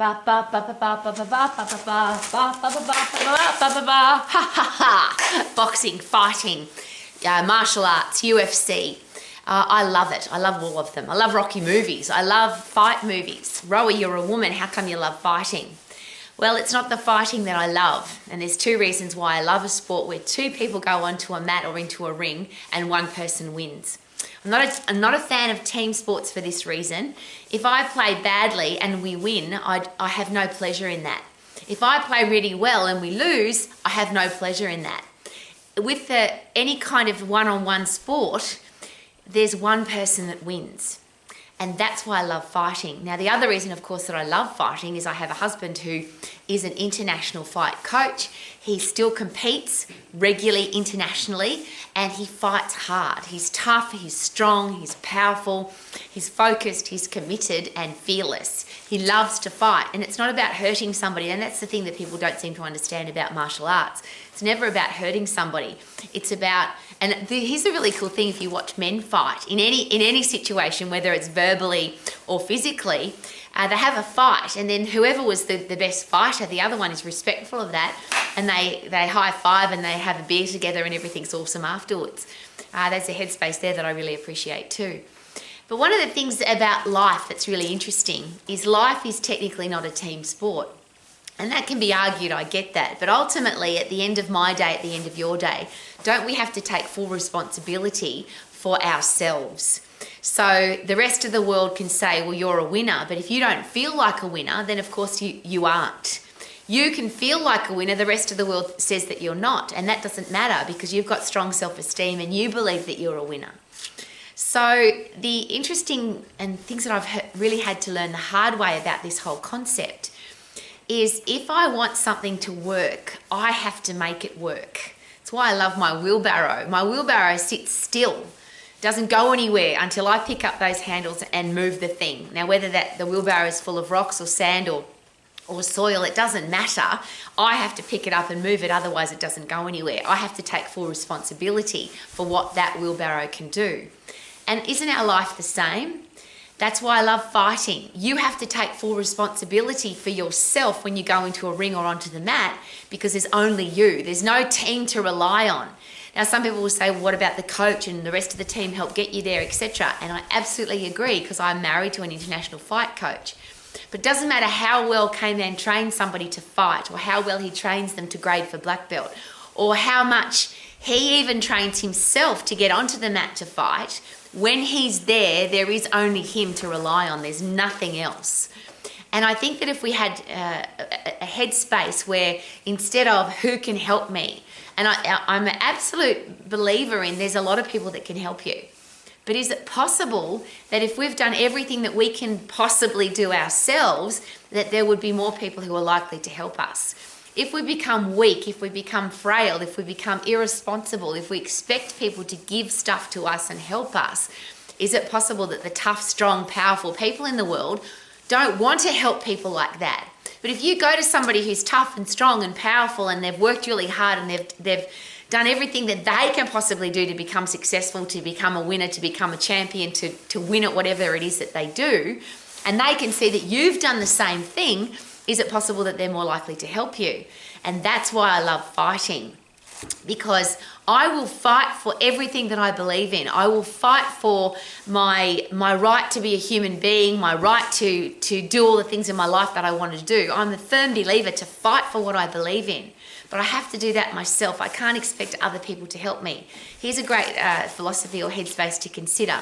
Ba ba ba ba ba ba ba ba ba ba ba ba ba ba ba ba ba ba. Ha ha ha! Boxing, fighting, martial arts, UFC. I love it. I love all of them. I love Rocky movies. I love fight movies. Rowie, you're a woman. How come you love fighting? Well, it's not the fighting that I love. And there's two reasons why I love a sport where two people go onto a mat or into a ring and one person wins. I'm not a fan of team sports for this reason. If I play badly and we win, I have no pleasure in that. If I play really well and we lose, I have no pleasure in that. With any kind of one-on-one sport, there's one person that wins. And that's why I love fighting. Now, the other reason, of course, that I love fighting is I have a husband who is an international fight coach. He still competes regularly internationally and he fights hard. He's tough, he's strong, he's powerful, he's focused, he's committed and fearless. He loves to fight, and it's not about hurting somebody, and that's the thing that people don't seem to understand about martial arts. It's never about hurting somebody. It's about, and here's a really cool thing if you watch men fight, in any situation, whether it's verbally or physically, they have a fight, and then whoever was the best fighter, the other one is respectful of that, and they high five and they have a beer together and everything's awesome afterwards. There's a headspace there that I really appreciate too. But one of the things about life that's really interesting is life is technically not a team sport. And that can be argued, I get that. But ultimately, at the end of my day, at the end of your day, don't we have to take full responsibility for ourselves? So the rest of the world can say, well, you're a winner. But if you don't feel like a winner, then of course you aren't. You can feel like a winner, the rest of the world says that you're not. And that doesn't matter because you've got strong self-esteem and you believe that you're a winner. So the interesting and things that I've really had to learn the hard way about this whole concept is if I want something to work, I have to make it work. That's why I love my wheelbarrow. My wheelbarrow sits still, doesn't go anywhere until I pick up those handles and move the thing. Now, whether the wheelbarrow is full of rocks or sand or soil, it doesn't matter. I have to pick it up and move it, otherwise it doesn't go anywhere. I have to take full responsibility for what that wheelbarrow can do. And isn't our life the same? That's why I love fighting. You have to take full responsibility for yourself when you go into a ring or onto the mat because there's only you. There's no team to rely on. Now, some people will say, well, what about the coach and the rest of the team help get you there, etc. And I absolutely agree because I'm married to an international fight coach. But it doesn't matter how well K-Man trains somebody to fight or how well he trains them to grade for black belt or how much he even trains himself to get onto the mat to fight. When he's there, there is only him to rely on. There's nothing else. And I think that if we had a headspace where instead of who can help me, and I'm an absolute believer in there's a lot of people that can help you. But is it possible that if we've done everything that we can possibly do ourselves, that there would be more people who are likely to help us? If we become weak, if we become frail, if we become irresponsible, if we expect people to give stuff to us and help us, is it possible that the tough, strong, powerful people in the world don't want to help people like that? But if you go to somebody who's tough and strong and powerful and they've worked really hard and they've done everything that they can possibly do to become successful, to become a winner, to become a champion, to win at whatever it is that they do, and they can see that you've done the same thing, is it possible that they're more likely to help you? And that's why I love fighting, because I will fight for everything that I believe in. I will fight for my right to be a human being, my right to do all the things in my life that I want to do. I'm a firm believer to fight for what I believe in. But I have to do that myself. I can't expect other people to help me. Here's a great philosophy or headspace to consider.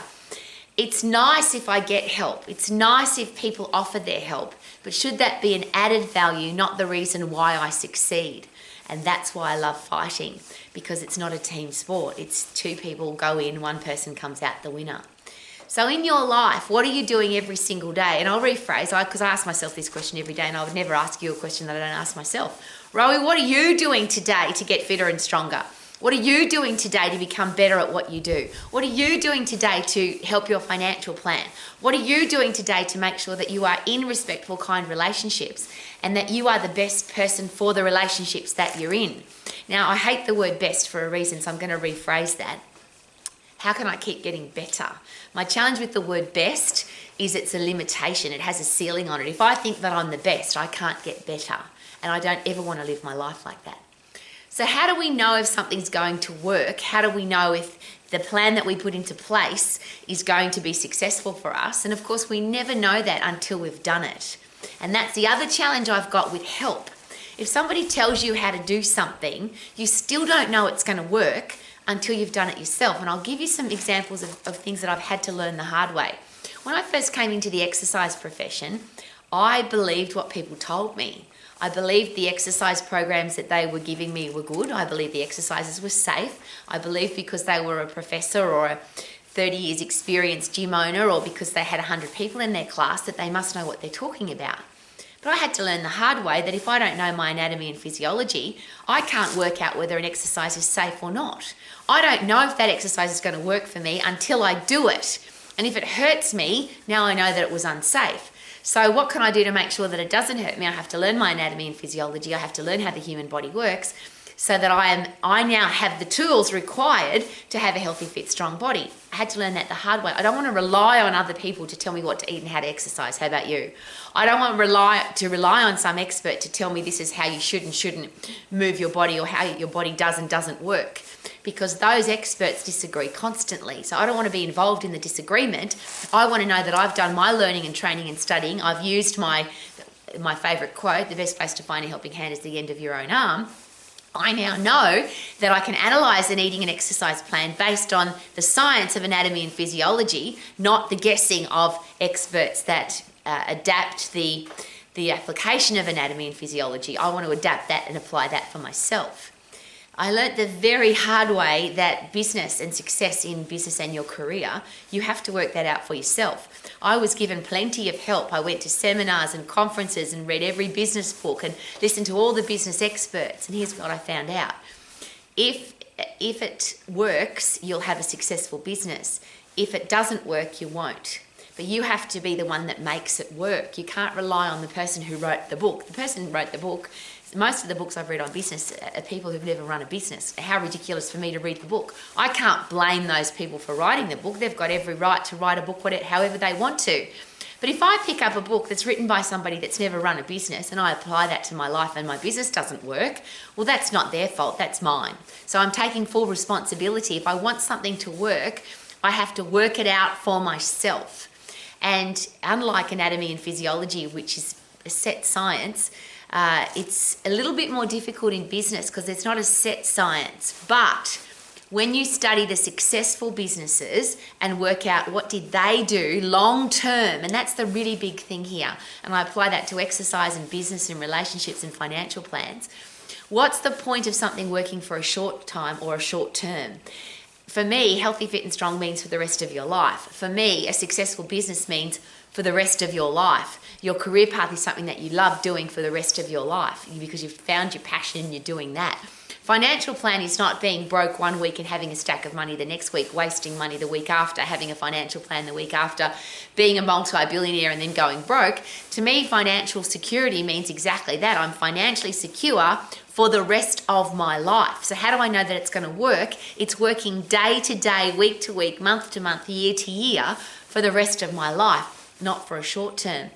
It's nice if I get help. It's nice if people offer their help. But should that be an added value, not the reason why I succeed? And that's why I love fighting, because it's not a team sport. It's two people go in, one person comes out the winner. So in your life, what are you doing every single day? And I'll rephrase, because I ask myself this question every day, and I would never ask you a question that I don't ask myself. Rowie, what are you doing today to get fitter and stronger? What are you doing today to become better at what you do? What are you doing today to help your financial plan? What are you doing today to make sure that you are in respectful, kind relationships and that you are the best person for the relationships that you're in? Now, I hate the word best for a reason, so I'm going to rephrase that. How can I keep getting better? My challenge with the word best is it's a limitation. It has a ceiling on it. If I think that I'm the best, I can't get better. And I don't ever want to live my life like that. So how do we know if something's going to work? How do we know if the plan that we put into place is going to be successful for us? And of course, we never know that until we've done it. And that's the other challenge I've got with help. If somebody tells you how to do something, you still don't know it's going to work until you've done it yourself. And I'll give you some examples of things that I've had to learn the hard way. When I first came into the exercise profession, I believed what people told me. I believed the exercise programs that they were giving me were good. I believed the exercises were safe. I believed because they were a professor or a 30 years experienced gym owner, or because they had 100 people in their class, that they must know what they're talking about. But I had to learn the hard way that if I don't know my anatomy and physiology, I can't work out whether an exercise is safe or not. I don't know if that exercise is going to work for me until I do it. And if it hurts me, now I know that it was unsafe. So what can I do to make sure that it doesn't hurt me? I have to learn my anatomy and physiology. I have to learn how the human body works so that I now have the tools required to have a healthy, fit, strong body. I had to learn that the hard way. I don't want to rely on other people to tell me what to eat and how to exercise. How about you? I don't want to rely on some expert to tell me this is how you should and shouldn't move your body, or how your body does and doesn't work, because those experts disagree constantly. So I don't want to be involved in the disagreement. I want to know that I've done my learning and training and studying. I've used my favorite quote, the best place to find a helping hand is the end of your own arm. I now know that I can analyse an eating and exercise plan based on the science of anatomy and physiology, not the guessing of experts that adapt the application of anatomy and physiology. I want to adapt that and apply that for myself. I learnt the very hard way that business and success in business and your career, you have to work that out for yourself. I was given plenty of help. I went to seminars and conferences and read every business book and listened to all the business experts. And here's what I found out. If it works, you'll have a successful business. If it doesn't work, you won't. But you have to be the one that makes it work. You can't rely on the person who wrote the book. The person who wrote the book, most of the books I've read on business are people who've never run a business. How ridiculous for me to read the book. I can't blame those people for writing the book. They've got every right to write a book however they want to. But if I pick up a book that's written by somebody that's never run a business and I apply that to my life and my business doesn't work, well, that's not their fault, that's mine. So I'm taking full responsibility. If I want something to work, I have to work it out for myself. And unlike anatomy and physiology, which is a set science, it's a little bit more difficult in business because it's not a set science. But when you study the successful businesses and work out what did they do long term, and that's the really big thing here, and I apply that to exercise and business and relationships and financial plans. What's the point of something working for a short time or a short term? For me, healthy, fit and strong means for the rest of your life. For me, a successful business means for the rest of your life. Your career path is something that you love doing for the rest of your life because you've found your passion and you're doing that. Financial plan is not being broke one week and having a stack of money the next week, wasting money the week after, having a financial plan the week after, being a multi-billionaire and then going broke. To me, financial security means exactly that. I'm financially secure for the rest of my life. So how do I know that it's going to work? It's working day to day, week to week, month to month, year to year for the rest of my life, not for a short term.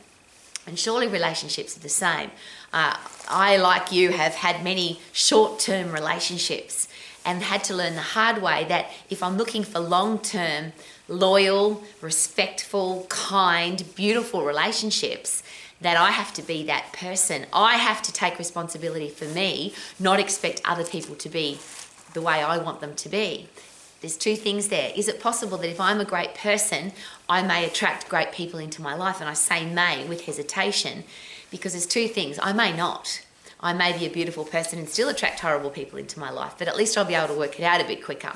And surely relationships are the same. I, like you, have had many short-term relationships and had to learn the hard way that if I'm looking for long-term, loyal, respectful, kind, beautiful relationships, that I have to be that person. I have to take responsibility for me, not expect other people to be the way I want them to be. There's two things there. Is it possible that if I'm a great person, I may attract great people into my life? And I say may with hesitation because there's two things. I may not. I may be a beautiful person and still attract horrible people into my life, but at least I'll be able to work it out a bit quicker.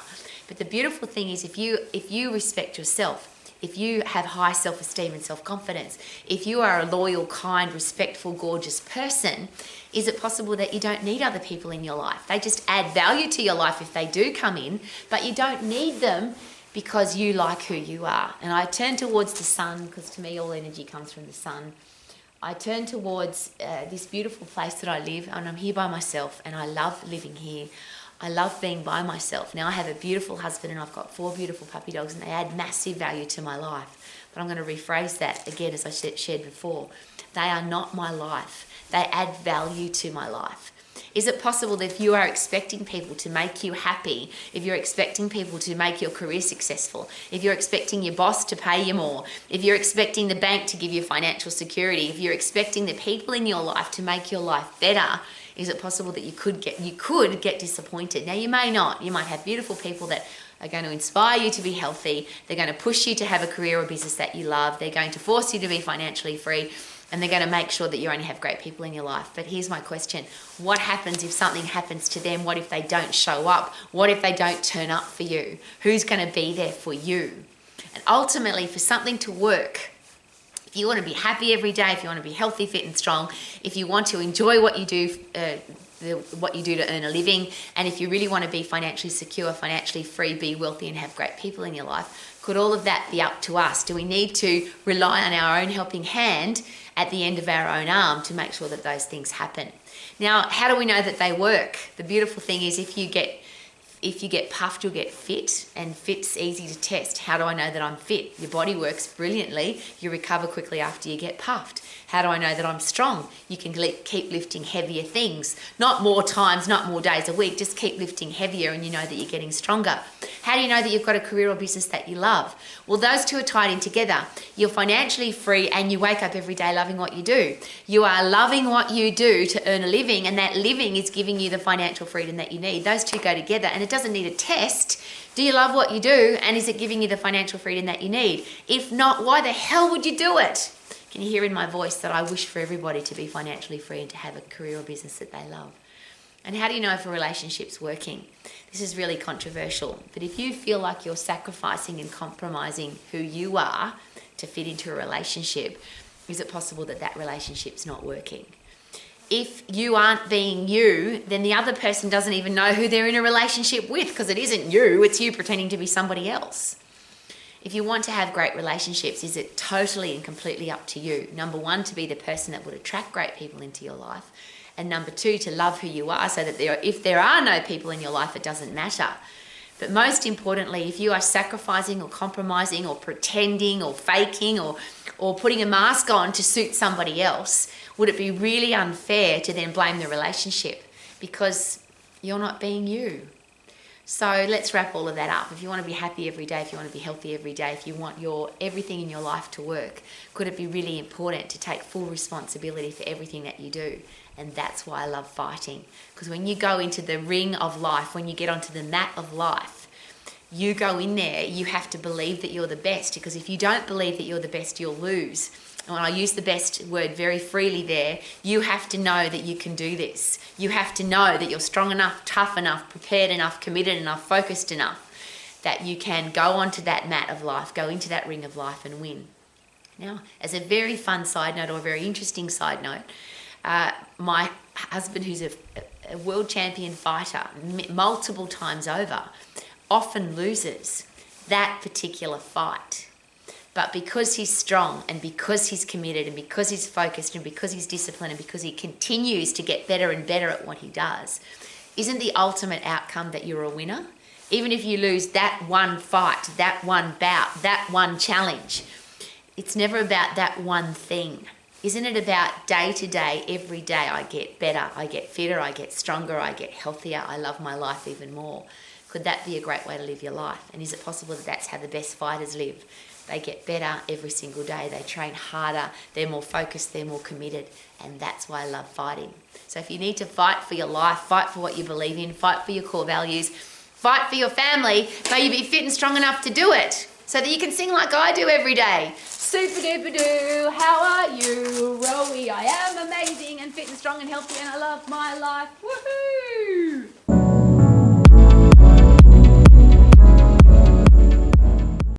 But the beautiful thing is if you respect yourself, if you have high self-esteem and self-confidence, if you are a loyal, kind, respectful, gorgeous person, is it possible that you don't need other people in your life? They just add value to your life if they do come in, but you don't need them because you like who you are. And I turn towards the sun because to me all energy comes from the sun. I turn towards this beautiful place that I live, and I'm here by myself and I love living here. I love being by myself. Now I have a beautiful husband and I've got 4 beautiful puppy dogs and they add massive value to my life. but I'm going to rephrase that again as I shared before. They are not my life. They add value to my life. Is it possible that if you are expecting people to make you happy, if you're expecting people to make your career successful, if you're expecting your boss to pay you more, if you're expecting the bank to give you financial security, if you're expecting the people in your life to make your life better, is it possible that you could get disappointed? Now, you may not. You might have beautiful people that are going to inspire you to be healthy. They're going to push you to have a career or business that you love. They're going to force you to be financially free. And they're going to make sure that you only have great people in your life. But here's my question. What happens if something happens to them? What if they don't show up? What if they don't turn up for you? Who's going to be there for you? And ultimately, for something to work, if you want to be happy every day, if you want to be healthy, fit and strong, if you want to enjoy what you do, to earn a living, and if you really want to be financially secure, financially free, be wealthy and have great people in your life, could all of that be up to us? Do we need to rely on our own helping hand at the end of our own arm to make sure that those things happen? Now, how do we know that they work? The beautiful thing is if you get puffed, you'll get fit, and fit's easy to test. How do I know that I'm fit? Your body works brilliantly. You recover quickly after you get puffed. How do I know that I'm strong? You can keep lifting heavier things. Not more times, not more days a week, just keep lifting heavier and you know that you're getting stronger. How do you know that you've got a career or business that you love? Well, those two are tied in together. You're financially free and you wake up every day loving what you do. You are loving what you do to earn a living, and that living is giving you the financial freedom that you need. Those two go together, and it doesn't need a test. Do you love what you do, and is it giving you the financial freedom that you need? If not, why the hell would you do it? Can you hear in my voice that I wish for everybody to be financially free and to have a career or business that they love? And how do you know if a relationship's working? This is really controversial, but if you feel like you're sacrificing and compromising who you are to fit into a relationship, is it possible that that relationship's not working? If you aren't being you, then the other person doesn't even know who they're in a relationship with, because it isn't you, it's you pretending to be somebody else. If you want to have great relationships, is it totally and completely up to you? Number one, to be the person that would attract great people into your life. And number two, to love who you are, so that if there are no people in your life, it doesn't matter. But most importantly, if you are sacrificing or compromising or pretending or faking or putting a mask on to suit somebody else, would it be really unfair to then blame the relationship because you're not being you? So let's wrap all of that up. If you want to be happy every day, if you want to be healthy every day, if you want everything in your life to work, could it be really important to take full responsibility for everything that you do? And that's why I love fighting. Because when you go into the ring of life, when you get onto the mat of life, you go in there, you have to believe that you're the best. Because if you don't believe that you're the best, you'll lose. And when I use the best word very freely there, you have to know that you can do this. You have to know that you're strong enough, tough enough, prepared enough, committed enough, focused enough, that you can go onto that mat of life, go into that ring of life and win. Now, as a very fun side note, or a very interesting side note, my husband, who's a world champion fighter multiple times over, often loses that particular fight. But because he's strong and because he's committed and because he's focused and because he's disciplined and because he continues to get better and better at what he does, isn't the ultimate outcome that you're a winner? Even if you lose that one fight, that one bout, that one challenge, it's never about that one thing. Isn't it about day to day, every day I get better, I get fitter, I get stronger, I get healthier, I love my life even more? Could that be a great way to live your life? And is it possible that that's how the best fighters live? They get better every single day. They train harder. They're more focused. They're more committed. And that's why I love fighting. So if you need to fight for your life, fight for what you believe in, fight for your core values, fight for your family, may you be fit and strong enough to do it so that you can sing like I do every day. Super duper doo, how are you? Rowie, I am amazing and fit and strong and healthy and I love my life. Woohoo!